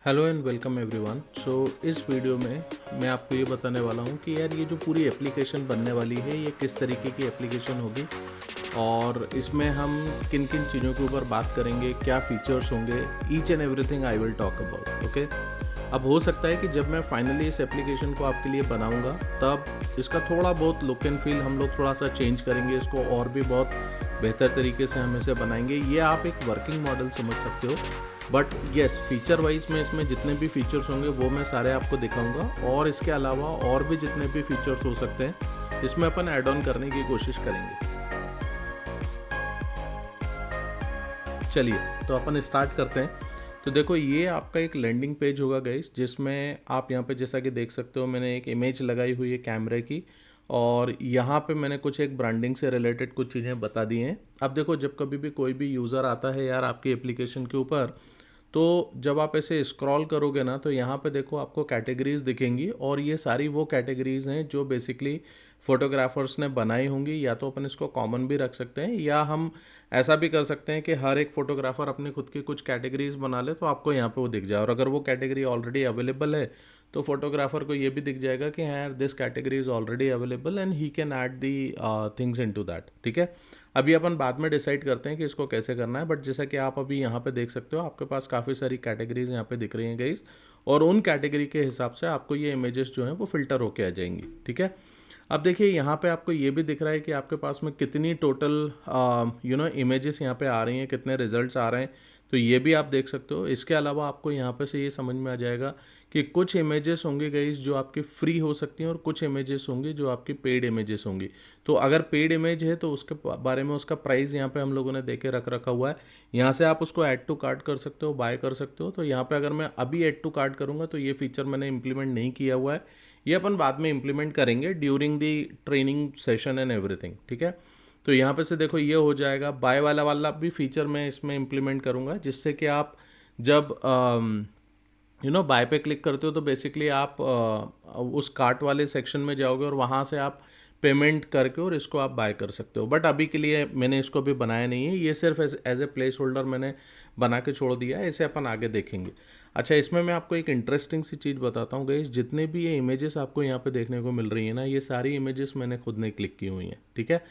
Hello and welcome everyone. इस video में मैं आपको ये बताने वाला हूँ कि यार ये जो पूरी एप्लीकेशन बनने वाली है ये किस तरीके की एप्लीकेशन होगी और इसमें हम किन किन चीज़ों के ऊपर बात करेंगे, क्या फीचर्स होंगे, each and everything I will talk about. Okay, अब हो सकता है कि जब मैं फाइनली इस एप्लीकेशन को आपके लिए बनाऊंगा तब इसका थोड़ा बहुत लुक एंड फील हम लोग थोड़ा सा चेंज करेंगे, इसको और भी बहुत बेहतर तरीके से हम इसे बनाएंगे। ये आप एक वर्किंग मॉडल समझ सकते हो, बट येस फीचर वाइज में इसमें जितने भी फीचर्स होंगे वो मैं सारे आपको दिखाऊंगा और इसके अलावा और भी जितने भी फीचर्स हो सकते हैं इसमें अपन ऐड ऑन करने की कोशिश करेंगे। चलिए तो अपन स्टार्ट करते हैं। तो देखो ये आपका एक लैंडिंग पेज होगा गाइस, जिसमें आप यहाँ पे जैसा कि देख सकते हो मैंने एक इमेज लगाई हुई है कैमरे की और यहाँ पे मैंने कुछ एक ब्रांडिंग से रिलेटेड कुछ चीज़ें बता दी हैं। अब देखो जब कभी भी कोई भी यूज़र आता है यार आपकी एप्लीकेशन के ऊपर, तो जब आप ऐसे स्क्रॉल करोगे ना तो यहाँ पे देखो आपको कैटेगरीज दिखेंगी और ये सारी वो कैटेगरीज हैं जो बेसिकली फोटोग्राफर्स ने बनाई होंगी। या तो अपन इसको कॉमन भी रख सकते हैं या हम ऐसा भी कर सकते हैं कि हर एक फोटोग्राफर अपनी खुद की कुछ कैटेगरीज बना ले तो आपको यहाँ पे वो दिख जाए, और अगर वो कैटेगरी ऑलरेडी अवेलेबल है तो फोटोग्राफर को ये भी दिख जाएगा कि हाँ this category is already available and he can add the things into that. ठीक है, अभी अपन बाद में डिसाइड करते हैं कि इसको कैसे करना है, बट जैसा कि आप अभी यहाँ पे देख सकते हो आपके पास काफ़ी सारी कैटेगरीज यहाँ पे दिख रही हैं गाइस, और उन कैटेगरी के हिसाब से आपको ये इमेजेस जो हैं वो फिल्टर होके आ जाएंगी। ठीक है, अब देखिए यहाँ पे आपको ये भी दिख रहा है कि आपके पास में कितनी टोटल इमेजेस यहाँ पे आ रही हैं, कितने रिजल्ट्स आ रहे हैं, तो ये भी आप देख सकते हो। इसके अलावा आपको यहाँ पे से ये समझ में आ जाएगा कि कुछ इमेजेस होंगे गाइस जो आपकी फ्री हो सकती हैं और कुछ इमेजेस होंगी जो आपकी पेड इमेजेस होंगी। तो अगर पेड इमेज है तो उसके बारे में उसका प्राइस यहाँ पे हम लोगों ने देके रख रखा हुआ है। यहाँ से आप उसको ऐड टू कार्ट कर सकते हो, बाय कर सकते हो। तो यहाँ पे अगर मैं अभी ऐड टू कार्ट करूँगा तो ये फीचर मैंने इंप्लीमेंट नहीं किया हुआ है, ये अपन बाद में इंप्लीमेंट करेंगे during the training session and everything. ठीक है, तो यहाँ पे से देखो ये हो जाएगा। बाय वाला वाला भी फीचर मैं इसमें इंप्लीमेंट करूँगा, जिससे कि आप जब बाय पे क्लिक करते हो तो बेसिकली आप उस कार्ट वाले सेक्शन में जाओगे और वहाँ से आप पेमेंट करके और इसको आप बाय कर सकते हो। बट अभी के लिए मैंने इसको अभी बनाया नहीं है, ये सिर्फ एज ए प्लेस होल्डर मैंने बना के छोड़ दिया है, इसे अपन आगे देखेंगे। अच्छा, इसमें मैं आपको एक इंटरेस्टिंग सी चीज़ बताता हूँ गाइस, जितने भी ये इमेजेस आपको यहाँ पे देखने को मिल रही है ना, ये सारी इमेजेस मैंने खुद ने क्लिक की हुई हैं। ठीक है,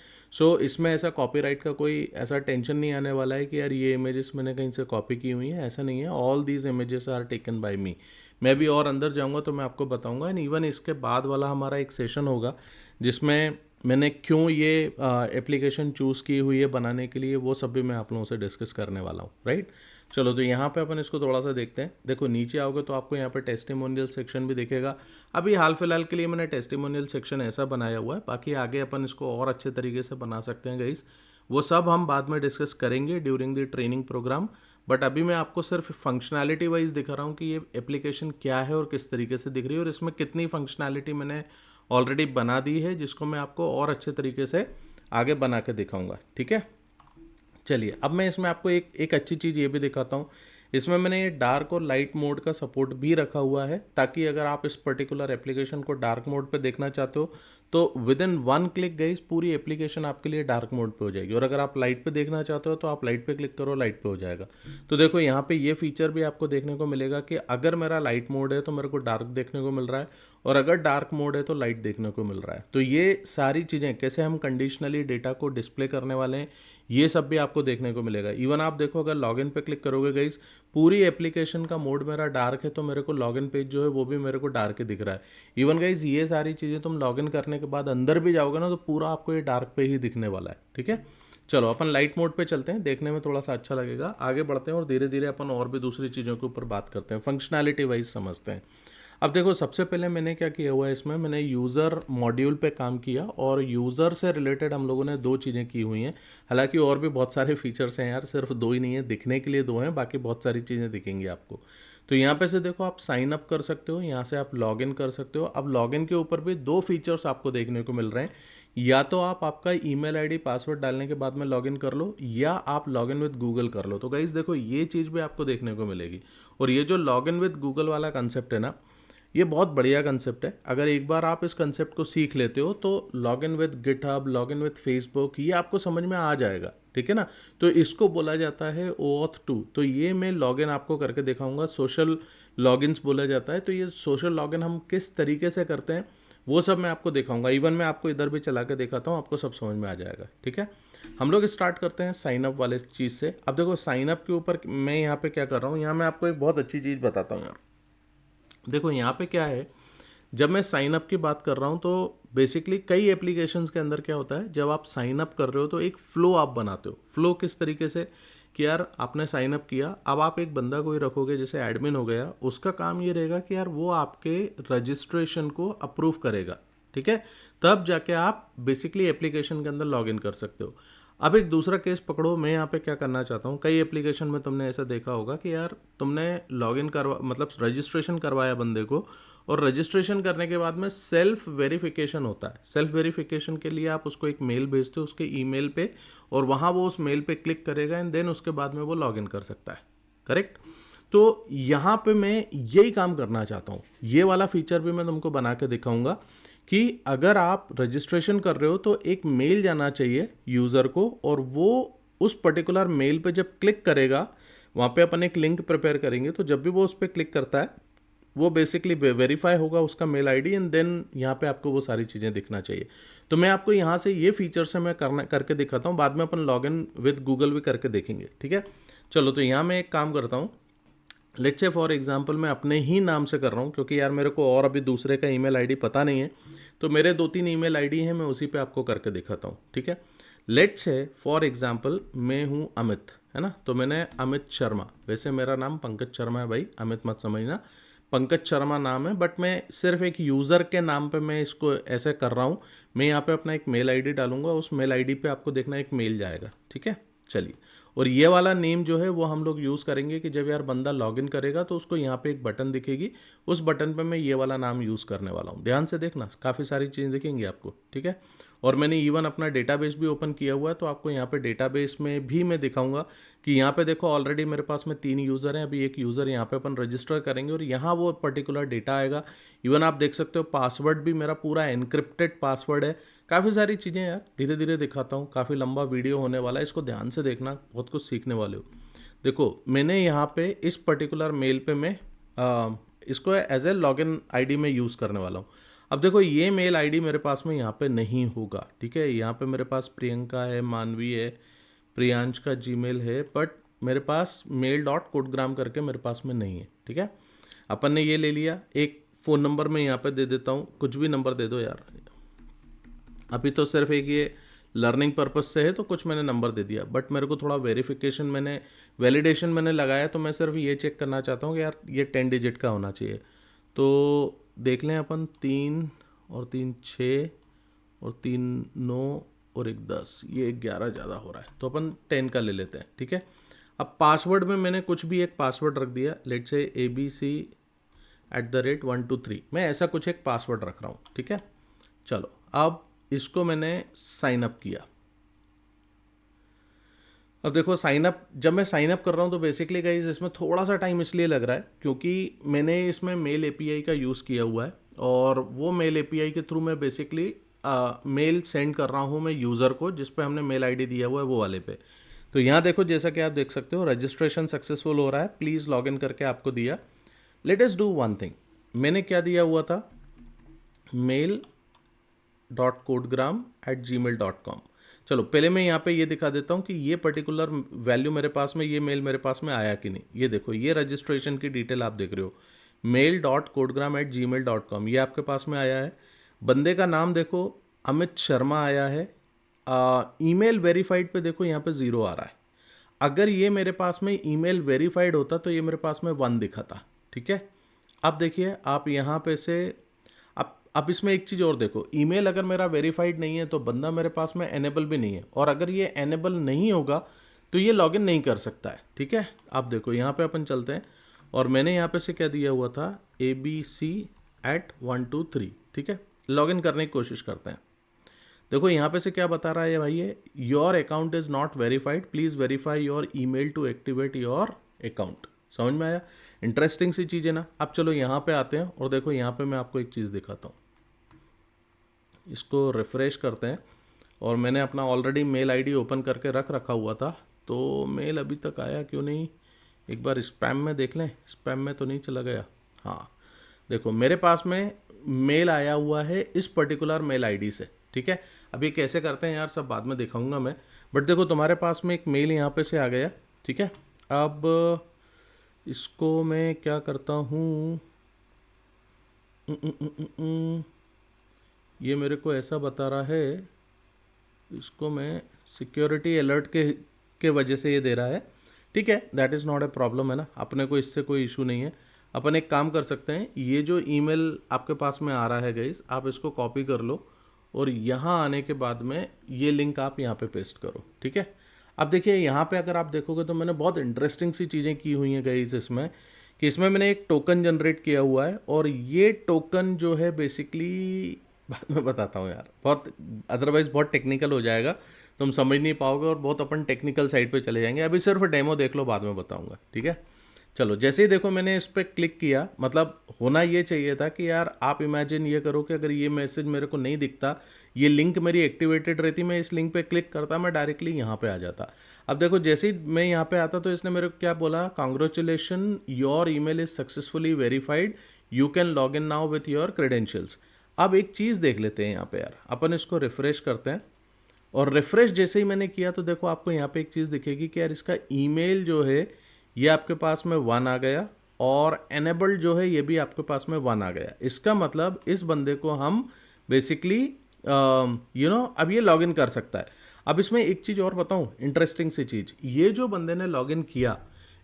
इसमें ऐसा कॉपीराइट का कोई ऐसा टेंशन नहीं आने वाला है कि यार ये इमेजेस मैंने कहीं से कॉपी की हुई हैं, ऐसा नहीं है। All these images are taken by me. मैं भी और अंदर जाऊँगा तो मैं आपको बताऊँगा, एंड इवन इसके बाद वाला हमारा एक सेशन होगा जिसमें मैंने क्यों ये एप्लीकेशन चूज़ की हुई है बनाने के लिए, वो सब भी मैं आप लोगों से डिस्कस करने वाला हूँ। राइट, चलो तो यहाँ पे अपन इसको थोड़ा सा देखते हैं। देखो नीचे आओगे तो आपको यहाँ पे टेस्टिमोनियल सेक्शन भी दिखेगा। अभी हाल फिलहाल के लिए मैंने टेस्टिमोनियल सेक्शन ऐसा बनाया हुआ है, बाकी आगे अपन इसको और अच्छे तरीके से बना सकते हैं गाइस, वो सब हम बाद में डिस्कस करेंगे during the training programme. But अभी मैं आपको सिर्फ फंक्शनैलिटी वाइज दिखा रहा हूँ कि ये एप्लीकेशन क्या है और किस तरीके से दिख रही है और इसमें कितनी फंक्शनैलिटी मैंने ऑलरेडी बना दी है, जिसको मैं आपको और अच्छे तरीके से आगे बना के दिखाऊंगा। ठीक है, चलिए अब मैं इसमें आपको एक अच्छी चीज़ ये भी दिखाता हूँ। इसमें मैंने ये डार्क और लाइट मोड का सपोर्ट भी रखा हुआ है, ताकि अगर आप इस पर्टिकुलर एप्लीकेशन को डार्क मोड पे देखना चाहते हो तो with in one click guys पूरी एप्लीकेशन आपके लिए डार्क मोड पे हो जाएगी, और अगर आप लाइट पे देखना चाहते हो तो आप लाइट पे क्लिक करो, लाइट पे हो जाएगा। तो देखो यहाँ पे ये फीचर भी आपको देखने को मिलेगा कि अगर मेरा लाइट मोड है तो मेरे को डार्क देखने को मिल रहा है, और अगर डार्क मोड है तो लाइट देखने को मिल रहा है। तो ये सारी चीज़ें कैसे हम कंडीशनली डेटा को डिस्प्ले करने वाले हैं, ये सब भी आपको देखने को मिलेगा। इवन आप देखो अगर लॉगिन पे क्लिक करोगे गाइस, पूरी एप्लीकेशन का मोड मेरा डार्क है तो मेरे को लॉगिन पेज जो है वो भी मेरे को डार्क ही दिख रहा है। इवन गाइस ये सारी चीज़ें तुम लॉगिन करने के बाद अंदर भी जाओगे ना तो पूरा आपको ये डार्क पे ही दिखने वाला है। ठीक है, चलो अपन लाइट मोड पे चलते हैं, देखने में थोड़ा सा अच्छा लगेगा। आगे बढ़ते हैं और धीरे धीरे अपन और भी दूसरी चीज़ों के ऊपर बात करते हैं, फंक्शनैलिटी वाइज समझते हैं। अब देखो सबसे पहले मैंने क्या किया हुआ है, इसमें मैंने यूज़र मॉड्यूल पे काम किया और यूज़र से रिलेटेड हम लोगों ने दो चीज़ें की हुई हैं। हालांकि और भी बहुत सारे फीचर्स हैं यार, सिर्फ दो ही नहीं है, दिखने के लिए दो हैं, बाकी बहुत सारी चीज़ें दिखेंगी आपको। तो यहाँ पे से देखो आप साइन अप कर सकते हो, यहाँ से आप लॉगिन कर सकते हो। अब लॉगिन के ऊपर भी दो फीचर्स आपको देखने को मिल रहे हैं, या तो आप आपका ईमेल आईडी पासवर्ड डालने के बाद में लॉगिन कर लो, या आप लॉगिन विद गूगल कर लो। तो गाइस देखो ये चीज़ भी आपको देखने को मिलेगी, और ये जो लॉगिन विद गूगल वाला कंसेप्ट है ना, ये बहुत बढ़िया कंसेप्ट है। अगर एक बार आप इस कंसेप्ट को सीख लेते हो तो login with GitHub, login with Facebook, ये आपको समझ में आ जाएगा। ठीक है ना, तो इसको बोला जाता है OAuth 2। तो ये मैं लॉगिन आपको करके दिखाऊंगा सोशल लॉगिन्स बोला जाता है। तो ये सोशल लॉगिन हम किस तरीके से करते हैं वो सब मैं आपको दिखाऊंगा। इवन मैं आपको इधर भी चला के दिखाता हूँ, आपको सब समझ में आ जाएगा। ठीक है, हम लोग स्टार्ट करते हैं साइन अप वाले चीज़ से। अब देखो साइन अप के ऊपर मैं यहाँ पे क्या कर रहा हूँ, यहाँ मैं आपको एक बहुत अच्छी चीज़ बताता हूँ यार। देखो यहाँ पे क्या है, जब मैं साइन अप की बात कर रहा हूँ तो बेसिकली कई एप्लीकेशंस के अंदर क्या होता है, जब आप साइन अप कर रहे हो तो एक फ़्लो आप बनाते हो। फ्लो किस तरीके से कि यार आपने साइन अप किया, अब आप एक बंदा कोई रखोगे जैसे एडमिन हो गया, उसका काम ये रहेगा कि यार वो आपके रजिस्ट्रेशन को अप्रूव करेगा। ठीक है, तब जाके आप बेसिकली एप्लीकेशन के अंदर लॉग इन कर सकते हो। अब एक दूसरा केस पकड़ो, मैं यहाँ पे क्या करना चाहता हूँ, कई एप्लीकेशन में तुमने ऐसा देखा होगा कि यार तुमने लॉगिन करवा मतलब रजिस्ट्रेशन करवाया बंदे को, और रजिस्ट्रेशन करने के बाद में सेल्फ वेरिफिकेशन होता है। सेल्फ वेरिफिकेशन के लिए आप उसको एक मेल भेजते हो उसके ईमेल पे, और वहाँ वो उस मेल पे क्लिक करेगा एंड देन उसके बाद में वो लॉगिन कर सकता है। करेक्ट। तो यहाँ पे मैं यही काम करना चाहता हूँ, ये वाला फीचर भी मैं तुमको बना के दिखाऊंगा कि अगर आप रजिस्ट्रेशन कर रहे हो तो एक मेल जाना चाहिए यूज़र को, और वो उस पर्टिकुलर मेल पे जब क्लिक करेगा, वहाँ पे अपन एक लिंक प्रिपेयर करेंगे, तो जब भी वो उस पर क्लिक करता है वो बेसिकली वेरीफाई होगा उसका मेल आईडी, एंड देन यहाँ पे आपको वो सारी चीज़ें दिखना चाहिए। तो मैं आपको यहाँ से ये फीचर से मैं करके दिखाता हूँ, बाद में अपन लॉगिन विद गूगल भी करके देखेंगे। ठीक है, चलो तो यहाँ मैं एक काम करता हूँ, लेट्स से फॉर एग्जांपल मैं अपने ही नाम से कर रहा हूँ, क्योंकि यार मेरे को और अभी दूसरे का ईमेल आईडी पता नहीं है, तो मेरे 2-3 ईमेल आईडी हैं, मैं उसी पे आपको करके दिखाता हूँ। ठीक है, लेट्स से फॉर एग्जांपल मैं हूँ अमित, है ना, तो मैंने अमित शर्मा, वैसे मेरा नाम पंकज शर्मा है भाई, अमित मत समझना, पंकज शर्मा नाम है, बट मैं सिर्फ एक यूज़र के नाम पे मैं इसको ऐसे कर रहा हूँ। मैं यहाँ पे अपना एक मेल आईडी डालूंगा, उस मेल आईडी पे आपको देखना एक मेल जाएगा। ठीक है, चलिए, और ये वाला नेम जो है वो हम लोग यूज़ करेंगे कि जब यार बंदा लॉगिन करेगा तो उसको यहाँ पे एक बटन दिखेगी, उस बटन पे मैं ये वाला नाम यूज़ करने वाला हूँ। ध्यान से देखना, काफ़ी सारी चीज़ें दिखेंगी आपको। ठीक है, और मैंने इवन अपना डेटाबेस भी ओपन किया हुआ है, तो आपको यहाँ पे डेटाबेस में भी मैं दिखाऊंगा कि यहाँ पे देखो ऑलरेडी मेरे पास में 3 यूज़र हैं, अभी एक यूज़र यहाँ पे अपन रजिस्टर करेंगे और यहाँ वो पर्टिकुलर डेटा आएगा। इवन आप देख सकते हो पासवर्ड भी मेरा पूरा एनक्रिप्टेड पासवर्ड है। काफ़ी सारी चीज़ें यार, धीरे धीरे दिखाता हूँ, काफ़ी लंबा वीडियो होने वाला है, इसको ध्यान से देखना, बहुत कुछ सीखने वाले हो। देखो मैंने यहाँ पे इस पर्टिकुलर मेल पे मैं इसको एज ए लॉगिन आईडी में यूज़ करने वाला हूँ। अब देखो ये मेल आईडी मेरे पास में यहाँ पे नहीं होगा। ठीक है, यहाँ पे मेरे पास प्रियंका है, मानवी है, प्रियांश का जीमेल है, बट मेरे पास mail.codegram करके मेरे पास में नहीं है। ठीक है, अपन ने ये ले लिया, एक फ़ोन नंबर मैं यहाँ पे दे देता हूँ, कुछ भी नंबर दे दो यार, अभी तो सिर्फ एक ये लर्निंग पर्पस से है तो कुछ मैंने नंबर दे दिया, बट मेरे को थोड़ा वेरिफिकेशन मैंने वैलिडेशन मैंने लगाया, तो मैं सिर्फ ये चेक करना चाहता हूँ कि यार ये 10 डिजिट का होना चाहिए। तो देख लें अपन, 3 और 3 6 और 3 9 और 1 10, ये 11 ज़्यादा हो रहा है, तो अपन 10 का ले लेते हैं। ठीक है, अब पासवर्ड में मैंने कुछ भी एक पासवर्ड रख दिया, लेट से ABC@123, मैं ऐसा कुछ एक पासवर्ड रख रहा हूँ। ठीक है, चलो अब इसको मैंने साइन अप किया। अब देखो साइन अप, जब मैं साइन अप कर रहा हूँ तो बेसिकली गाइस इसमें थोड़ा सा टाइम इसलिए लग रहा है क्योंकि मैंने इसमें मेल एपीआई का यूज़ किया हुआ है, और वो मेल एपीआई के थ्रू मैं बेसिकली मेल सेंड कर रहा हूँ मैं यूज़र को, जिस पे हमने मेल आईडी दिया हुआ है वो वाले पे। तो यहाँ देखो जैसा कि आप देख सकते हो रजिस्ट्रेशन सक्सेसफुल हो रहा है, प्लीज़ लॉगिन करके आपको दिया। Let us do one thing, मैंने क्या दिया हुआ था, mail.codegram@gmail.com। चलो पहले मैं यहाँ पे ये दिखा देता हूँ कि ये पर्टिकुलर वैल्यू मेरे पास में, ये मेल मेरे पास में आया कि नहीं। ये देखो ये रजिस्ट्रेशन की डिटेल आप देख रहे हो, mail.codegram@gmail.com, ये आपके पास में आया है। बंदे का नाम देखो अमित शर्मा आया है। ईमेल वेरीफाइड पे देखो यहाँ पे 0 आ रहा है। अगर ये मेरे पास में ईमेल वेरीफाइड होता तो ये मेरे पास में 1 दिखा था। ठीक है, अब देखिए आप यहाँ पे से अब इसमें एक चीज़ और देखो, ईमेल अगर मेरा वेरीफाइड नहीं है तो बंदा मेरे पास में एनेबल भी नहीं है, और अगर ये एनेबल नहीं होगा तो ये लॉगिन नहीं कर सकता है। ठीक है, अब देखो यहाँ पे अपन चलते हैं, और मैंने यहाँ पे से क्या दिया हुआ था, ABC@123। ठीक है, लॉगिन करने की कोशिश करते हैं। देखो यहाँ पे से क्या बता रहा है भाई, ये your account is not verified, please verify your email to activate your account. समझ में आया, इंटरेस्टिंग सी चीज़ है ना। अब चलो यहाँ पे आते हैं, और देखो यहाँ पे मैं आपको एक चीज़ दिखाता हूँ, इसको रिफ़्रेश करते हैं, और मैंने अपना ऑलरेडी मेल आईडी ओपन करके रख रखा हुआ था, तो मेल अभी तक आया क्यों नहीं, एक बार स्पैम में देख लें, स्पैम में तो नहीं चला गया। हाँ देखो मेरे पास में मेल आया हुआ है इस पर्टिकुलर मेल आईडी से, ठीक है। अब ये कैसे करते हैं यार सब बाद में दिखाऊंगा मैं, बट देखो तुम्हारे पास में एक मेल यहाँ पे से आ गया, ठीक है। अब इसको मैं क्या करता हूँ, ये मेरे को ऐसा बता रहा है, इसको मैं सिक्योरिटी अलर्ट के वजह से ये दे रहा है, ठीक है। That is not a problem, है ना, अपने को इससे कोई इशू नहीं है। अपन एक काम कर सकते हैं, ये जो ईमेल आपके पास में आ रहा है गाइस, आप इसको कॉपी कर लो और यहाँ आने के बाद में ये लिंक आप यहाँ पे पेस्ट करो, ठीक है। अब देखिए यहाँ पे अगर आप देखोगे तो मैंने बहुत इंटरेस्टिंग सी चीज़ें की हुई हैं गाइस इसमें, कि इसमें मैंने एक टोकन जनरेट किया हुआ है और ये टोकन जो है बेसिकली बाद में बताता हूँ यार, बहुत अदरवाइज बहुत टेक्निकल हो जाएगा, तुम समझ नहीं पाओगे और बहुत अपन टेक्निकल साइड पे चले जाएंगे। अभी सिर्फ डेमो देख लो, बाद में बताऊंगा, ठीक है। चलो जैसे ही देखो मैंने इस पर क्लिक किया, मतलब होना ये चाहिए था कि यार आप इमेजिन ये करो कि अगर ये मैसेज मेरे को नहीं दिखता, ये लिंक मेरी एक्टिवेटेड रहती, मैं इस लिंक पे क्लिक करता, मैं डायरेक्टली यहाँ पे आ जाता। अब देखो जैसे ही मैं यहाँ पे आता तो इसने मेरे को क्या बोला, congratulation your email is successfully verified, you can log in now with your credentials. अब एक चीज़ देख लेते हैं यहाँ पे यार, अपन इसको रिफ्रेश करते हैं और रिफ्रेश जैसे ही मैंने किया तो देखो आपको यहाँ पे एक चीज़ दिखेगी कि यार इसका ईमेल जो है ये आपके पास में 1 आ गया और एनेबल्ड जो है ये भी आपके पास में 1 आ गया। इसका मतलब इस बंदे को हम बेसिकली अब ये लॉगिन कर सकता है। अब इसमें एक चीज़ और बताऊं, इंटरेस्टिंग सी चीज़, ये जो बंदे ने लॉगिन किया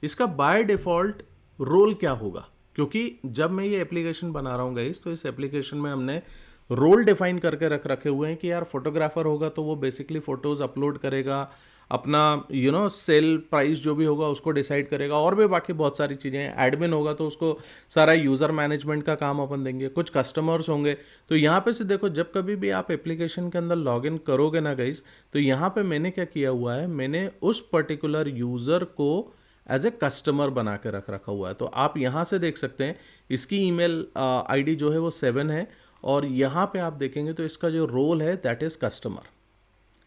इसका बाय डिफ़ॉल्ट रोल क्या होगा, क्योंकि जब मैं ये एप्लीकेशन बना रहा हूँ गाइस तो इस एप्लीकेशन में हमने रोल डिफाइन करके रखे हुए हैं कि यार फोटोग्राफर होगा तो वो बेसिकली फ़ोटोज़ अपलोड करेगा, अपना सेल प्राइस जो भी होगा उसको डिसाइड करेगा, और भी बाकी बहुत सारी चीज़ें हैं। एडमिन होगा तो उसको सारा यूज़र मैनेजमेंट का काम अपन देंगे, कुछ कस्टमर्स होंगे। तो यहाँ पे से देखो जब कभी भी आप एप्लीकेशन के अंदर लॉगिन करोगे ना गाइस, तो यहाँ पे मैंने क्या किया हुआ है, मैंने उस पर्टिकुलर यूज़र को एज ए कस्टमर बना के रखा हुआ है। तो आप यहाँ से देख सकते हैं इसकी ईमेल आईडी जो है वो 7 है और यहाँ पे आप देखेंगे तो इसका जो रोल है दैट इज़ कस्टमर।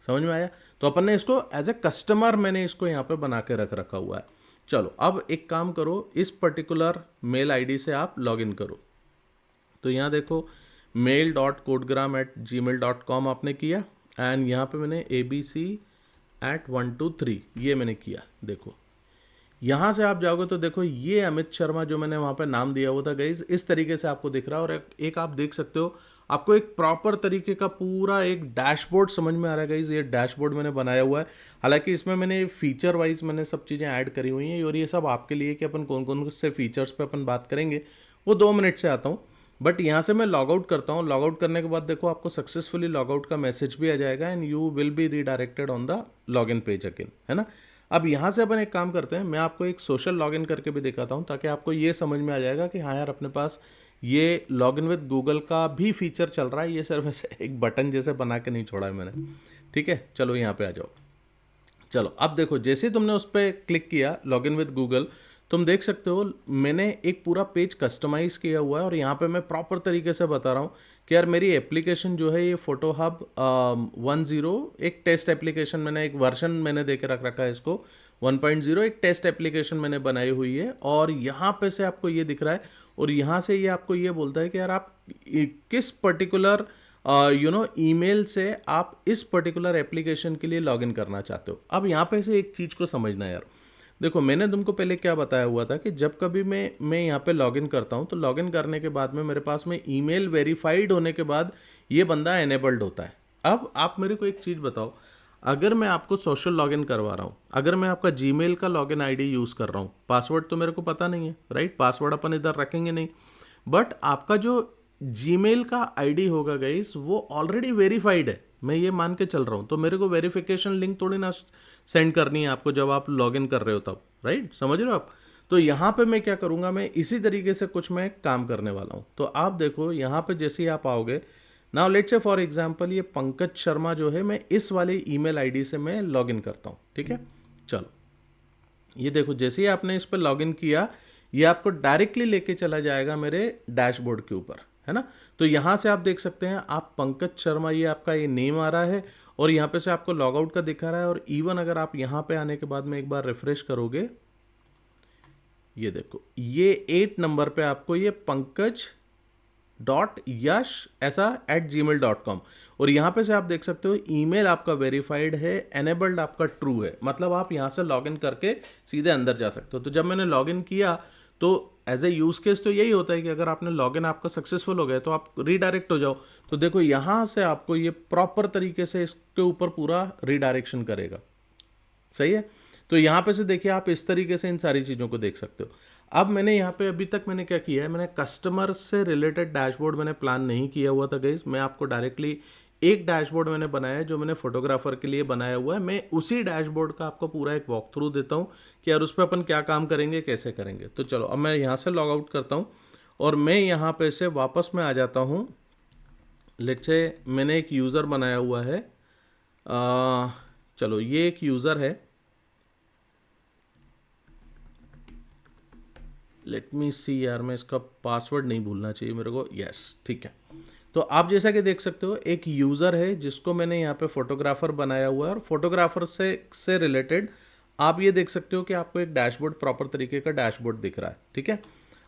समझ में आया? तो अपन ने इसको एज ए कस्टमर मैंने इसको यहाँ पे बना के रखा हुआ है। चलो अब एक काम करो, इस पर्टिकुलर मेल आईडी से आप लॉगिन करो। तो यहाँ देखो mail.codegram@gmail.com आपने किया एंड यहाँ पे मैंने abc@123 ये मैंने किया। देखो यहाँ से आप जाओगे तो देखो ये अमित शर्मा जो मैंने वहाँ पे नाम दिया हुआ था गाइज, इस तरीके से आपको दिख रहा है। और एक आप देख सकते हो, आपको एक प्रॉपर तरीके का पूरा एक डैशबोर्ड समझ में आ रहा है गाइज। ये डैशबोर्ड मैंने बनाया हुआ है, हालांकि इसमें मैंने फीचर वाइज मैंने सब चीज़ें ऐड करी हुई हैं और ये सब आपके लिए कि अपन कौन कौन से फीचर्स पे अपन बात करेंगे वो 2 मिनट से आता हूँ। बट यहाँ से मैं लॉग आउट करता हूँ। लॉग आउट करने के बाद देखो आपको सक्सेसफुली लॉग आउट का मैसेज भी आ जाएगा and you will B redirected on the log in page again, है ना। अब यहाँ से अपन एक काम करते हैं, मैं आपको एक सोशल लॉगिन करके भी दिखाता हूँ ताकि आपको ये समझ में आ जाएगा कि हाँ यार अपने पास ये लॉगिन विद गूगल का भी फीचर चल रहा है। ये सिर्फ ऐसे एक बटन जैसे बना के नहीं छोड़ा है मैंने, ठीक है। चलो यहाँ पे आ जाओ। चलो अब देखो जैसे ही तुमने उस पर क्लिक किया लॉगिन विद गूगल, तुम देख सकते हो मैंने एक पूरा पेज कस्टमाइज किया हुआ है और यहाँ पे मैं प्रॉपर तरीके से बता रहा हूँ कि यार मेरी एप्लीकेशन जो है ये फोटो हब 10 एक टेस्ट एप्लीकेशन, मैंने एक वर्जन मैंने दे के रखा है इसको 1.0, एक टेस्ट एप्लीकेशन मैंने बनाई हुई है। और यहाँ पे से आपको ये दिख रहा है और यहाँ से ये आपको ये बोलता है कि यार आप किस पर्टिकुलर ईमेल से आप इस पर्टिकुलर एप्लीकेशन के लिए लॉगिन करना चाहते हो। अब यहाँ पे से एक चीज़ को समझना यार, देखो मैंने तुमको पहले क्या बताया हुआ था कि जब कभी मैं यहाँ पे लॉगिन करता हूँ तो लॉगिन करने के बाद में मेरे पास में ईमेल वेरीफाइड होने के बाद ये बंदा एनेबल्ड होता है। अब आप मेरे को एक चीज़ बताओ, अगर मैं आपको सोशल लॉगिन करवा रहा हूँ, अगर मैं आपका जीमेल का लॉगिन आईडी यूज़ कर रहा हूँ, पासवर्ड तो मेरे को पता नहीं है, राइट, पासवर्ड अपन इधर रखेंगे नहीं, बट आपका जो जीमेल का आईडी होगा गाइस वो ऑलरेडी वेरीफाइड है, मैं ये मान के चल रहा हूँ। तो मेरे को वेरिफिकेशन लिंक थोड़ी ना सेंड करनी है आपको जब आप लॉगिन कर रहे हो तब, राइट, समझ रहे हो आप। तो यहाँ पे मैं क्या करूँगा, मैं इसी तरीके से कुछ मैं काम करने वाला हूँ। तो आप देखो यहाँ पे जैसे ही आप आओगे, now let's say for example ये पंकज शर्मा जो है मैं इस वाले ईमेल आईडी से मैं लॉगिन करता हूँ, ठीक है। चलो ये देखो जैसे ही आपने इस पर लॉगिन किया ये आपको डायरेक्टली लेके चला जाएगा मेरे डैशबोर्ड के ऊपर, है ना। तो यहाँ से आप देख सकते हैं आप पंकज शर्मा, ये आपका ये नेम आ रहा है और यहाँ पे से आपको लॉग आउट का दिखा रहा है। और इवन अगर आप यहाँ पे आने के बाद में एक बार रिफ्रेश करोगे, ये देखो, ये 8 नंबर पे आपको ये पंकज.यश ऐसा @gmail.com, और यहाँ पे से आप देख सकते हो ईमेल आपका वेरीफाइड है, एनेबल्ड आपका ट्रू है, मतलब आप यहाँ से लॉगिन करके सीधे अंदर जा सकते हो। तो जब मैंने लॉगिन किया तो एज ए यूज़ केस तो यही होता है कि अगर आपने लॉगिन आपका सक्सेसफुल हो गया तो आप रीडायरेक्ट हो जाओ। तो देखो यहाँ से आपको ये प्रॉपर तरीके से इसके ऊपर पूरा रीडायरेक्शन करेगा। सही है। तो यहाँ पे से देखिए आप इस तरीके से इन सारी चीज़ों को देख सकते हो। अब मैंने यहाँ पे अभी तक मैंने क्या किया है, मैंने कस्टमर से रिलेटेड डैशबोर्ड मैंने प्लान नहीं किया हुआ था गाइस। मैं आपको डायरेक्टली एक डैशबोर्ड मैंने बनाया है जो मैंने फोटोग्राफर के लिए बनाया हुआ है। मैं उसी डैशबोर्ड का आपको पूरा एक वॉक थ्रू देता हूँ कि यार उस पर अपन क्या काम करेंगे, कैसे करेंगे। तो चलो अब मैं यहाँ से लॉग आउट करता हूँ और मैं यहाँ पे से वापस में आ जाता हूँ। लेट्स से मैंने एक यूज़र बनाया हुआ है, चलो ये एक यूज़र है, लेट मी सी यार, मैं इसका पासवर्ड नहीं भूलना चाहिए मेरे को, यस ठीक है। तो आप जैसा कि देख सकते हो एक यूज़र है जिसको मैंने यहाँ पे फोटोग्राफर बनाया हुआ है, और फोटोग्राफर से रिलेटेड आप ये देख सकते हो कि आपको एक डैशबोर्ड, प्रॉपर तरीके का डैशबोर्ड दिख रहा है। ठीक है।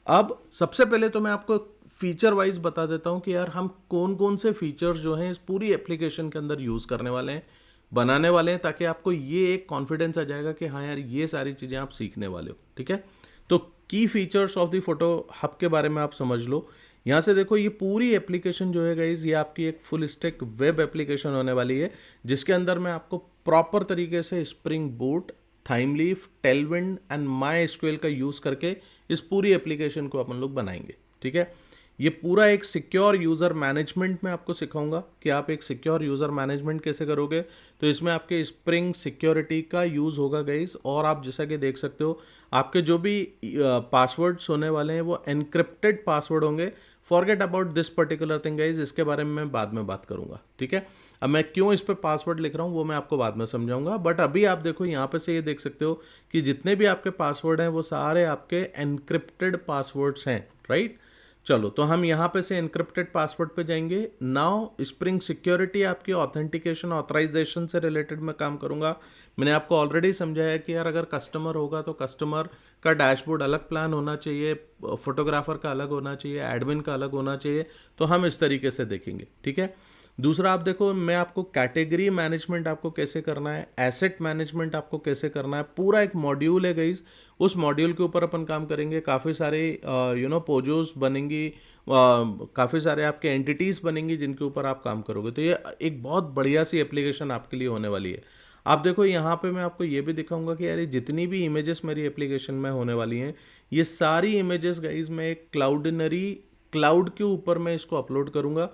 अब सबसे पहले तो मैं आपको फीचर वाइज बता देता हूँ कि यार हम कौन कौन से फीचर्स जो हैं इस पूरी एप्लीकेशन के अंदर यूज़ करने वाले हैं, बनाने वाले हैं, ताकि आपको ये एक कॉन्फिडेंस आ जाएगा कि हाँ यार ये सारी चीज़ें आप सीखने वाले हो। ठीक है। तो की features of the photo hub के बारे में आप समझ लो। यहाँ से देखो ये पूरी एप्लीकेशन जो है गाइज, ये आपकी एक फुल स्टैक वेब एप्लीकेशन होने वाली है, जिसके अंदर मैं आपको प्रॉपर तरीके से Spring Boot, Thymeleaf, Tailwind and MySQL का यूज़ करके इस पूरी एप्लीकेशन को अपन लोग बनाएंगे। ठीक है। ये पूरा एक सिक्योर यूज़र मैनेजमेंट में आपको सिखाऊंगा कि आप एक सिक्योर यूज़र मैनेजमेंट कैसे करोगे। तो इसमें आपके स्प्रिंग सिक्योरिटी का यूज़ होगा गाइस, और आप जैसा कि देख सकते हो आपके जो भी पासवर्ड्स होने वाले हैं वो एनक्रिप्टेड पासवर्ड होंगे। Forget about this particular thing guys, इसके बारे में मैं बाद में बात करूंगा। ठीक है। अब मैं क्यों इस पे पासवर्ड लिख रहा हूँ वो मैं आपको बाद में समझाऊंगा, बट अभी आप देखो यहाँ पे से ये देख सकते हो कि जितने भी आपके पासवर्ड हैं वो सारे आपके एनक्रिप्टेड पासवर्ड्स हैं, राइट। चलो तो हम यहाँ पे से एनक्रिप्टेड पासवर्ड पे जाएंगे। नाउ स्प्रिंग सिक्योरिटी आपकी ऑथेंटिकेशन ऑथराइजेशन से रिलेटेड मैं काम करूँगा। मैंने आपको ऑलरेडी समझाया कि यार अगर कस्टमर होगा तो कस्टमर का डैशबोर्ड अलग प्लान होना चाहिए, फोटोग्राफर का अलग होना चाहिए, एडमिन का अलग होना चाहिए। तो हम इस तरीके से देखेंगे। ठीक है। दूसरा आप देखो, मैं आपको कैटेगरी मैनेजमेंट आपको कैसे करना है, एसेट मैनेजमेंट आपको कैसे करना है, पूरा एक मॉड्यूल है गाइस। उस मॉड्यूल के ऊपर अपन काम करेंगे। काफ़ी सारे पोजोस बनेंगी, काफ़ी सारे आपके एंटिटीज़ बनेंगी जिनके ऊपर आप काम करोगे। तो ये एक बहुत बढ़िया सी एप्लीकेशन आपके लिए होने वाली है। आप देखो यहाँ पे मैं आपको ये भी दिखाऊंगा कि यार ये जितनी भी इमेजेस मेरी एप्लीकेशन में होने वाली हैं, ये सारी इमेजेस गाइस मैं एक क्लाउड के ऊपर मैं इसको अपलोड करूँगा,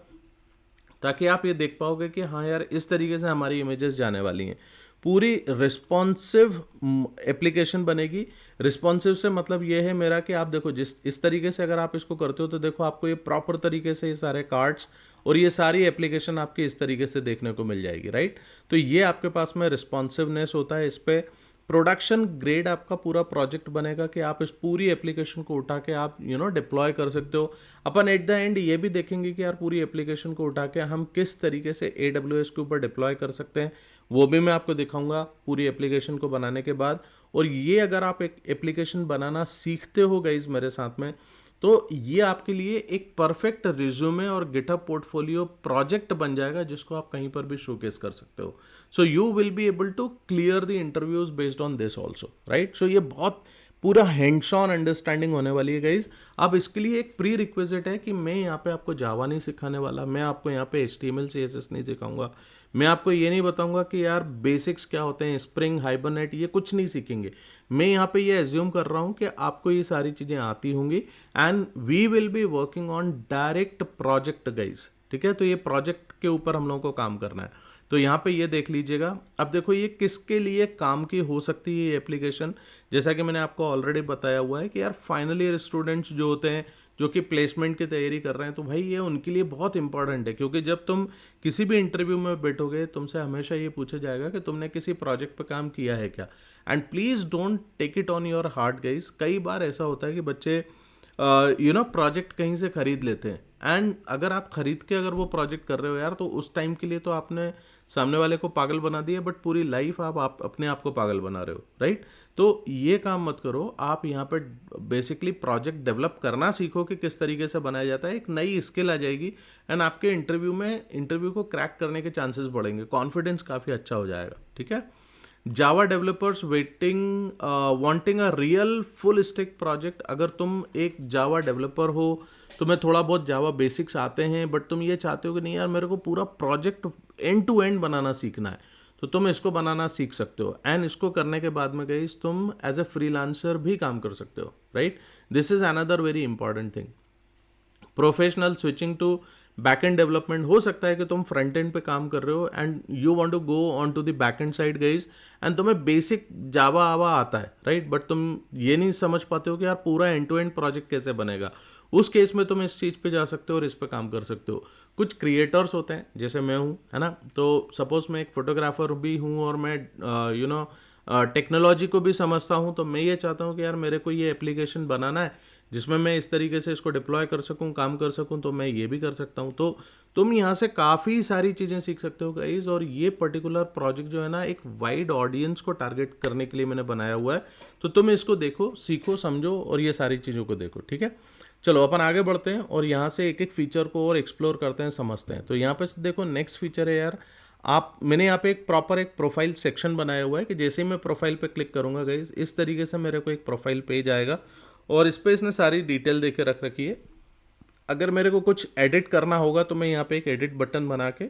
ताकि आप ये देख पाओगे कि हाँ यार इस तरीके से हमारी इमेजेस जाने वाली हैं। पूरी रिस्पॉन्सिव एप्लीकेशन बनेगी। रिस्पॉन्सिव से मतलब ये है मेरा कि आप देखो जिस इस तरीके से अगर आप इसको करते हो तो देखो आपको ये प्रॉपर तरीके से ये सारे कार्ड्स और ये सारी एप्लीकेशन आपकी इस तरीके से देखने को मिल जाएगी, राइट। तो ये आपके पास में रिस्पॉन्सिवनेस होता है। इस पर प्रोडक्शन ग्रेड आपका पूरा प्रोजेक्ट बनेगा कि आप इस पूरी एप्लीकेशन को उठा के आप डिप्लॉय कर सकते हो। अपन एट द एंड ये भी देखेंगे कि यार पूरी एप्लीकेशन को उठा के हम किस तरीके से AWS के ऊपर डिप्लॉय कर सकते हैं, वो भी मैं आपको दिखाऊंगा पूरी एप्लीकेशन को बनाने के बाद। और ये अगर आप एक एप्लीकेशन बनाना सीखते हो गाइस मेरे साथ में, तो ये आपके लिए एक परफेक्ट रिज्यूमे और गिटहब पोर्टफोलियो प्रोजेक्ट बन जाएगा जिसको आप कहीं पर भी शोकेस कर सकते हो। So you will be able to clear the interviews based on this also, right. So ये बहुत पूरा हैंड्स ऑन अंडरस्टैंडिंग होने वाली है गाइज। अब इसके लिए एक प्री रिक्विजिट है कि मैं यहाँ पे आपको जावा नहीं सिखाने वाला, मैं आपको यहाँ पे HTML CSS नहीं सिखाऊंगा, मैं आपको ये नहीं बताऊंगा कि यार बेसिक्स क्या होते हैं, स्प्रिंग, हाइबरनेट, ये कुछ नहीं सीखेंगे। मैं यहाँ पे ये एज्यूम कर रहा हूँ कि आपको ये सारी चीज़ें आती होंगी and we will be working on direct project guys. ठीक है। तो ये प्रोजेक्ट के ऊपर हम लोगों को काम करना है। तो यहाँ पे ये देख लीजिएगा। अब देखो ये किसके लिए काम की हो सकती है ये एप्लीकेशन, जैसा कि मैंने आपको ऑलरेडी बताया हुआ है कि यार फाइनल ईयर स्टूडेंट्स जो होते हैं जो कि प्लेसमेंट की तैयारी कर रहे हैं, तो भाई ये उनके लिए बहुत इंपॉर्टेंट है। क्योंकि जब तुम किसी भी इंटरव्यू में बैठोगे तुमसे हमेशा ये पूछा जाएगा कि तुमने किसी प्रोजेक्ट पर काम किया है क्या। And please don't take it on your heart guys. कई बार ऐसा होता है कि बच्चे प्रोजेक्ट कहीं से खरीद लेते हैं, एंड अगर आप खरीद के अगर वो प्रोजेक्ट कर रहे हो यार, तो उस टाइम के लिए तो आपने सामने वाले को पागल बना दिया, बट पूरी लाइफ आप अपने आप को पागल बना रहे हो, राइट? तो ये काम मत करो। आप यहाँ पे बेसिकली प्रोजेक्ट डेवलप करना सीखो कि किस तरीके से बनाया जाता है, एक नई स्किल आ जाएगी एंड आपके इंटरव्यू को क्रैक करने के चांसेस बढ़ेंगे, कॉन्फिडेंस काफ़ी अच्छा हो जाएगा, ठीक है? Java developers waiting wanting a real full stack project. अगर तुम एक जावा डेवलपर हो, तुम्हें थोड़ा बहुत जावा बेसिक्स आते हैं, बट तुम ये चाहते हो कि नहीं यार मेरे को पूरा प्रोजेक्ट एंड टू एंड बनाना सीखना है, तो तुम इसको बनाना सीख सकते हो। एंड इसको करने के बाद में गाइस तुम एज ए फ्रीलांसर भी काम कर सकते हो, right? This is another very important thing. Professional switching to back end development. हो सकता है कि तुम फ्रंट एंड पे काम कर रहे हो and you want to go on to the back end side guys, and तुम्हें बेसिक जावा आवा आता है, राइट? बट तुम ये नहीं समझ पाते हो कि यार पूरा एंड टू एंड प्रोजेक्ट कैसे बनेगा। उस केस में तुम इस चीज़ पे जा सकते हो और इस पे काम कर सकते हो। कुछ क्रिएटर्स होते हैं जैसे मैं हूँ, है ना? तो सपोज मैं एक फोटोग्राफर भी हूँ और मैं टेक्नोलॉजी को भी समझता हूँ, तो मैं ये चाहता हूँ कि यार मेरे को ये एप्लीकेशन बनाना है जिसमें मैं इस तरीके से इसको डिप्लॉय कर सकूं, काम कर सकूं, तो मैं ये भी कर सकता हूं। तो तुम यहाँ से काफ़ी सारी चीज़ें सीख सकते हो गाइज। और ये पर्टिकुलर प्रोजेक्ट जो है ना, एक वाइड ऑडियंस को टारगेट करने के लिए मैंने बनाया हुआ है। तो तुम इसको देखो, सीखो, समझो और ये सारी चीज़ों को देखो, ठीक है? चलो अपन आगे बढ़ते हैं और यहाँ से एक एक फीचर को और एक्सप्लोर करते हैं, समझते हैं। तो यहाँ पे देखो नेक्स्ट फीचर है यार, मैंने यहाँ पे एक प्रोफाइल सेक्शन बनाया हुआ है कि जैसे ही मैं प्रोफाइल पे क्लिक करूँगा गाइज, इस तरीके से मेरे को एक प्रोफाइल पेज आएगा और इस पर इसने सारी डिटेल दे के रख रखी है। अगर मेरे को कुछ एडिट करना होगा तो मैं यहाँ पे एक एडिट बटन बना के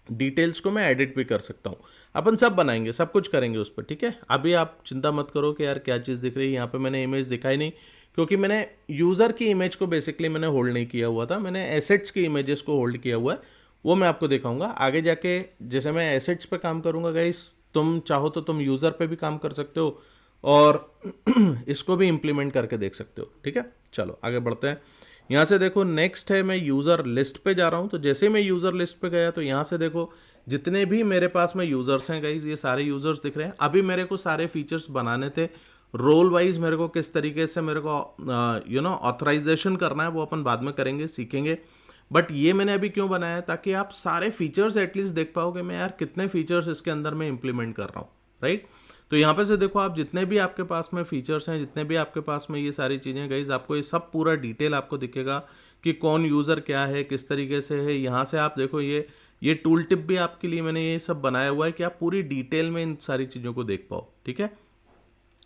डिटेल्स को मैं एडिट भी कर सकता हूँ। अपन सब बनाएंगे, सब कुछ करेंगे उस पर, ठीक है? अभी आप चिंता मत करो कि यार क्या चीज़ दिख रही है। यहाँ पे मैंने इमेज दिखाई नहीं क्योंकि मैंने यूज़र की इमेज को बेसिकली मैंने होल्ड नहीं किया हुआ था, मैंने एसेट्स की इमेजेस को होल्ड किया हुआ है। वो मैं आपको दिखाऊंगा आगे जाके। जैसे मैं एसेट्स पे काम करूँगा गाइस, तुम चाहो तो तुम यूज़र पे भी काम कर सकते हो और इसको भी इम्प्लीमेंट करके देख सकते हो, ठीक है? चलो आगे बढ़ते हैं। यहाँ से देखो नेक्स्ट है, मैं यूज़र लिस्ट पे जा रहा हूँ। तो जैसे ही मैं यूज़र लिस्ट पे गया तो यहाँ से देखो जितने भी मेरे पास में यूज़र्स हैं गाइज, ये सारे यूज़र्स दिख रहे हैं। अभी मेरे को सारे फीचर्स बनाने थे, रोल वाइज मेरे को किस तरीके से मेरे को ऑथराइजेशन करना है वो अपन बाद में करेंगे, सीखेंगे। बट ये मैंने अभी क्यों बनाया है, ताकि आप सारे फीचर्स एटलीस्ट देख पाओ कि मैं यार कितने फीचर्स इसके अंदर में इम्प्लीमेंट कर रहा हूँ, राइट? तो यहाँ पे से देखो आप जितने भी आपके पास में फीचर्स हैं, जितने भी आपके पास में ये सारी चीज़ें गाइज, आपको ये सब पूरा डिटेल आपको दिखेगा कि कौन यूज़र क्या है, किस तरीके से है। यहाँ से आप देखो ये टूल टिप भी आपके लिए मैंने ये सब बनाया हुआ है कि आप पूरी डिटेल में इन सारी चीज़ों को देख पाओ, ठीक है?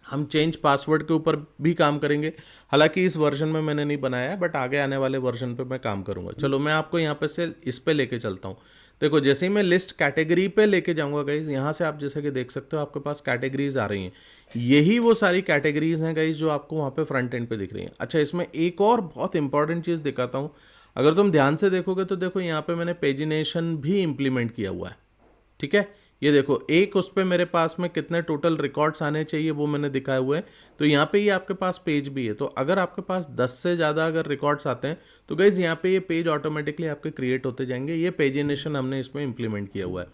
हम चेंज पासवर्ड के ऊपर भी काम करेंगे, हालांकि इस वर्जन में मैंने नहीं बनाया है, बट आगे आने वाले वर्जन पे मैं काम करूंगा। चलो मैं आपको यहाँ पे से इस पे लेके चलता हूँ। देखो जैसे ही मैं लिस्ट कैटेगरी पे लेके जाऊंगा गाइज, यहाँ से आप जैसे कि देख सकते हो आपके पास कैटेगरीज आ रही हैं। यही वो सारी कैटेगरीज हैं गाइज जो आपको वहाँ पे फ्रंट एंड पे दिख रही हैं। अच्छा, इसमें एक और बहुत इंपॉर्टेंट चीज़ दिखाता हूँ। अगर तुम ध्यान से देखोगे तो देखो यहाँ पे मैंने पेजिनेशन भी इम्प्लीमेंट किया हुआ है, ठीक है? ये देखो एक उस पर मेरे पास में कितने टोटल रिकॉर्ड्स आने चाहिए वो मैंने दिखाए हुए हैं। तो यहाँ पे ये आपके पास पेज भी है। तो अगर आपके पास 10 से ज़्यादा अगर रिकॉर्ड्स आते हैं तो गाइज यहाँ पे ये पेज ऑटोमेटिकली आपके क्रिएट होते जाएंगे। ये पेजिनेशन हमने इसमें इम्प्लीमेंट किया हुआ है।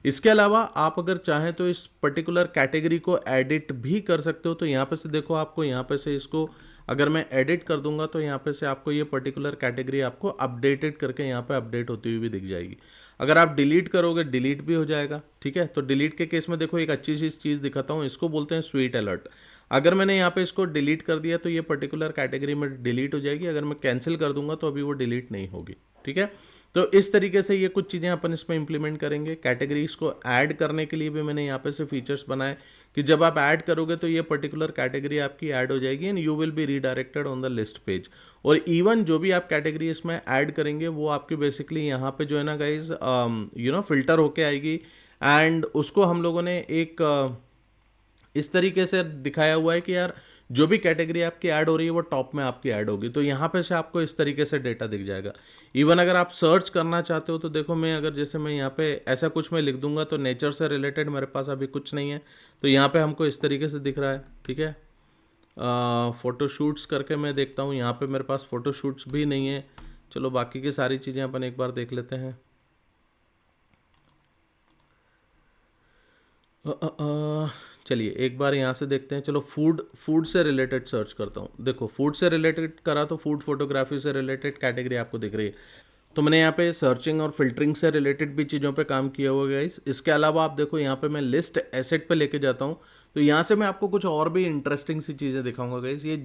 इसके अलावा आप अगर चाहें तो इस पर्टिकुलर कैटेगरी को एडिट भी कर सकते हो। तो यहाँ पे से देखो आपको यहाँ पे से इसको अगर मैं एडिट कर दूंगा तो यहाँ पे से आपको ये पर्टिकुलर कैटेगरी आपको अपडेटेड करके यहाँ पे अपडेट होती हुई भी दिख जाएगी। अगर आप डिलीट करोगे डिलीट भी हो जाएगा, ठीक है? तो डिलीट के केस में देखो एक अच्छी सी चीज़ दिखाता हूँ, इसको बोलते हैं स्वीट अलर्ट। अगर मैंने यहाँ पे इसको डिलीट कर दिया तो ये पर्टिकुलर कैटेगरी में डिलीट हो जाएगी। अगर मैं कैंसिल कर दूंगा तो अभी वो डिलीट नहीं होगी, ठीक है? तो इस तरीके से ये कुछ चीज़ें अपन इसमें इंप्लीमेंट करेंगे। कैटेगरीज को ऐड करने के लिए भी मैंने यहाँ पे से फीचर्स बनाए कि जब आप ऐड करोगे तो ये पर्टिकुलर कैटेगरी आपकी ऐड हो जाएगी and you will B redirected on the list page. और इवन जो भी आप कैटेगरी इसमें ऐड करेंगे वो आपकी बेसिकली यहाँ पे जो है ना गाइज फिल्टर होके आएगी एंड उसको हम लोगों ने एक इस तरीके से दिखाया हुआ है कि यार जो भी कैटेगरी आपकी ऐड हो रही है वो टॉप में आपकी ऐड होगी। तो यहाँ पे से आपको इस तरीके से डेटा दिख जाएगा। इवन अगर आप सर्च करना चाहते हो तो देखो मैं अगर जैसे मैं यहाँ पे ऐसा कुछ मैं लिख दूंगा तो नेचर से रिलेटेड मेरे पास अभी कुछ नहीं है, तो यहाँ पे हमको इस तरीके से दिख रहा है, ठीक है? फ़ोटोशूट्स करके मैं देखता हूँ, यहाँ पे मेरे पास फ़ोटोशूट्स भी नहीं है। चलो बाकी की सारी चीज़ें अपन एक बार देख लेते हैं। चलिए एक बार यहाँ से देखते हैं। चलो फूड से रिलेटेड सर्च करता हूँ। देखो फूड से रिलेटेड करा तो फूड फोटोग्राफी से रिलेटेड कैटेगरी आपको दिख रही है। तो मैंने यहाँ पे सर्चिंग और फिल्टरिंग से रिलेटेड भी चीज़ों पे काम किया हुआ है गाइस। इसके अलावा आप देखो यहाँ पे मैं लिस्ट एसेट पे लेके जाता हूँ, तो यहाँ से मैं आपको कुछ और भी इंटरेस्टिंग सी चीज़ें दिखाऊंगा गाइस। ये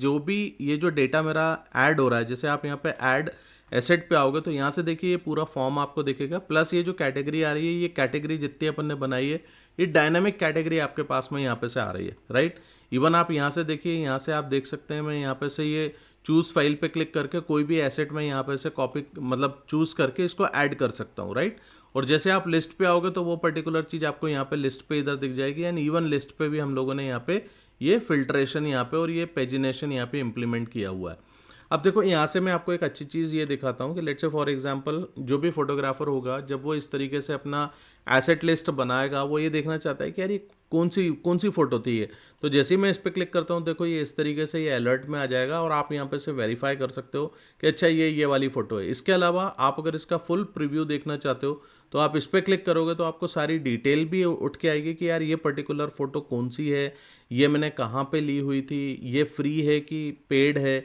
जो डेटा मेरा ऐड हो रहा है, जैसे आप यहाँ पे ऐड एसेट पे आओगे तो यहाँ से देखिए ये पूरा फॉर्म आपको दिखेगा, प्लस ये जो कैटेगरी आ रही है, ये कैटेगरी जितनी अपन ने बनाई है ये डायनामिक कैटेगरी आपके पास में यहाँ पे से आ रही है, राइट। इवन आप यहाँ से देखिए, यहाँ से आप देख सकते हैं, मैं यहाँ पे से ये चूज़ फाइल पे क्लिक करके कोई भी एसेट में यहाँ पे से कॉपी मतलब चूज़ करके इसको ऐड कर सकता हूँ, राइट। और जैसे आप लिस्ट पे आओगे तो वो पर्टिकुलर चीज़ आपको यहाँ पे लिस्ट पे इधर दिख जाएगी। एंड इवन लिस्ट पे भी हम लोगों ने यहाँ पे ये फिल्ट्रेशन यहाँ पे और ये पेजिनेशन यहाँ पे इम्प्लीमेंट किया हुआ है। अब देखो यहाँ से मैं आपको एक अच्छी चीज़ ये दिखाता हूँ कि लेट्स से फॉर एग्जांपल जो भी फोटोग्राफर होगा, जब वो इस तरीके से अपना एसेट लिस्ट बनाएगा, वो ये देखना चाहता है कि यार ये कौन सी फ़ोटो थी ये। तो जैसे ही मैं इस पर क्लिक करता हूँ, देखो ये इस तरीके से ये अलर्ट में आ जाएगा और आप यहाँ पे से वेरीफाई कर सकते हो कि अच्छा ये वाली फ़ोटो है। इसके अलावा आप अगर इसका फुल प्रीव्यू देखना चाहते हो तो आप इस पर क्लिक करोगे तो आपको सारी डिटेल भी उठ के आएगी कि यार ये पर्टिकुलर फ़ोटो कौन सी है, ये मैंने कहाँ पर ली हुई थी, ये फ्री है कि पेड है।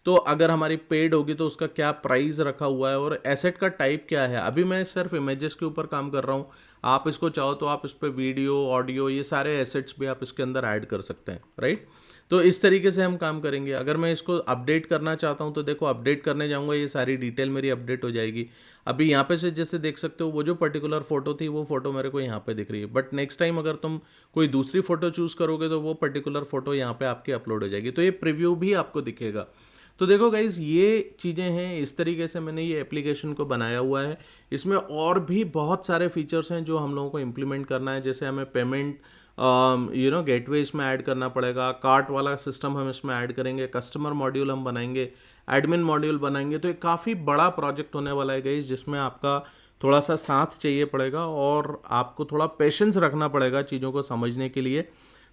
तो अगर हमारी पेड होगी तो उसका क्या प्राइस रखा हुआ है और एसेट का टाइप क्या है। अभी मैं सिर्फ इमेजेस के ऊपर काम कर रहा हूँ, आप इसको चाहो तो आप इस पर वीडियो, ऑडियो, ये सारे एसेट्स भी आप इसके अंदर ऐड कर सकते हैं, राइट। तो इस तरीके से हम काम करेंगे। अगर मैं इसको अपडेट करना चाहता हूँ तो देखो अपडेट करने जाऊँगा, ये सारी डिटेल मेरी अपडेट हो जाएगी। अभी यहाँ पे से जैसे देख सकते हो वो जो पर्टिकुलर फोटो थी वो फोटो मेरे को यहाँ पे दिख रही है, बट नेक्स्ट टाइम अगर तुम कोई दूसरी फोटो चूज़ करोगे तो वो पर्टिकुलर फोटो यहाँ पे आपकी अपलोड हो जाएगी, तो ये प्रीव्यू भी आपको दिखेगा। तो देखो गाइज ये चीज़ें हैं, इस तरीके से मैंने ये एप्लीकेशन को बनाया हुआ है। इसमें और भी बहुत सारे फीचर्स हैं जो हम लोगों को इम्प्लीमेंट करना है। जैसे हमें पेमेंट गेटवे इसमें ऐड करना पड़ेगा, कार्ट वाला सिस्टम हम इसमें ऐड करेंगे, कस्टमर मॉड्यूल हम बनाएंगे, एडमिन मॉड्यूल बनाएंगे। तो ये काफ़ी बड़ा प्रोजेक्ट होने वाला है गाइज, जिसमें आपका थोड़ा सा साथ चाहिए पड़ेगा और आपको थोड़ा पेशेंस रखना पड़ेगा चीज़ों को समझने के लिए।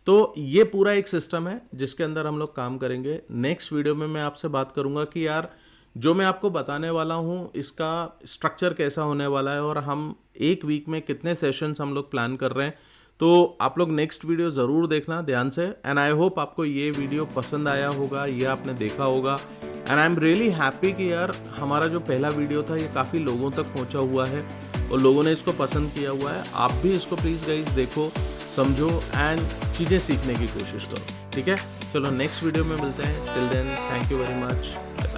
तो ये पूरा एक सिस्टम है जिसके अंदर हम लोग काम करेंगे। नेक्स्ट वीडियो में मैं आपसे बात करूंगा कि यार जो मैं आपको बताने वाला हूँ इसका स्ट्रक्चर कैसा होने वाला है और हम एक वीक में कितने सेशंस हम लोग प्लान कर रहे हैं। तो आप लोग नेक्स्ट वीडियो ज़रूर देखना ध्यान से। एंड आई होप आपको ये वीडियो पसंद आया होगा, ये आपने देखा होगा। And I am really happy कि यार हमारा जो पहला वीडियो था ये काफ़ी लोगों तक पहुँचा हुआ है और लोगों ने इसको पसंद किया हुआ है। आप भी इसको प्लीज़ गाइज देखो, समझो एंड चीज़ें सीखने की कोशिश करो, ठीक है। चलो नेक्स्ट वीडियो में मिलते हैं। Till then thank you very much.